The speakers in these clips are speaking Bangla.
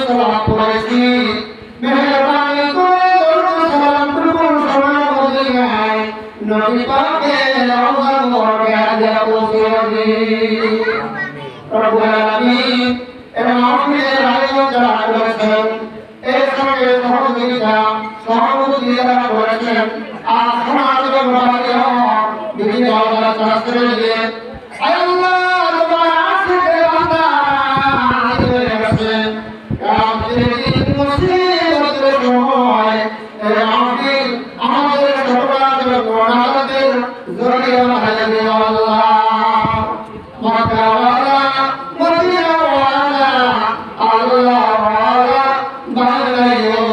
সালাম করেছি মেহরবানি করে দরুদ সালাম টুকুন সময় মদিনায় নবী পাকের রওজা মুবারকে আজা পৌঁছে দিন রব্বুল আলামিন এর মাহফিলের আয়োজন যারা করেছেন এর সঙ্গে সহযোগী যারা করেছেন আর সমাজের ব্যাপারে বিভিন্ন আলোচনা শাস্ত্রে দিয়ে আল্লাহ তোমার আশিকের বান্দা হয়ে গেছে কামতের দিন মুসিবতের সময় এই মাহফিল আমাদের সকলের গুনাহদের জড়িয়ে বাঁধা দিও আল্লাহ মক্কাওয়ালা মদিনাওয়ালা আল্লাহওয়ালা বানাইও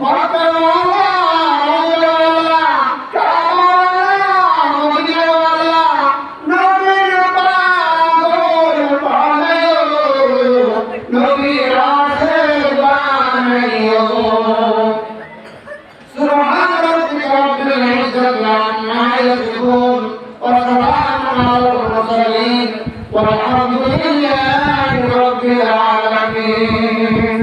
মক্কাওয়ালা মদিনাওয়ালা কাওয়ালা মদিনাওয়ালা নবীর পাগল বানাইও নবীর আশিক বানাইও সুবহান রাব্বিকা রাব্বিল ইজ্জাতি আম্মা ইয়াসিফুন ওয়া সালামুন আলাল মুরসালিন والحمد لله رب العالمين.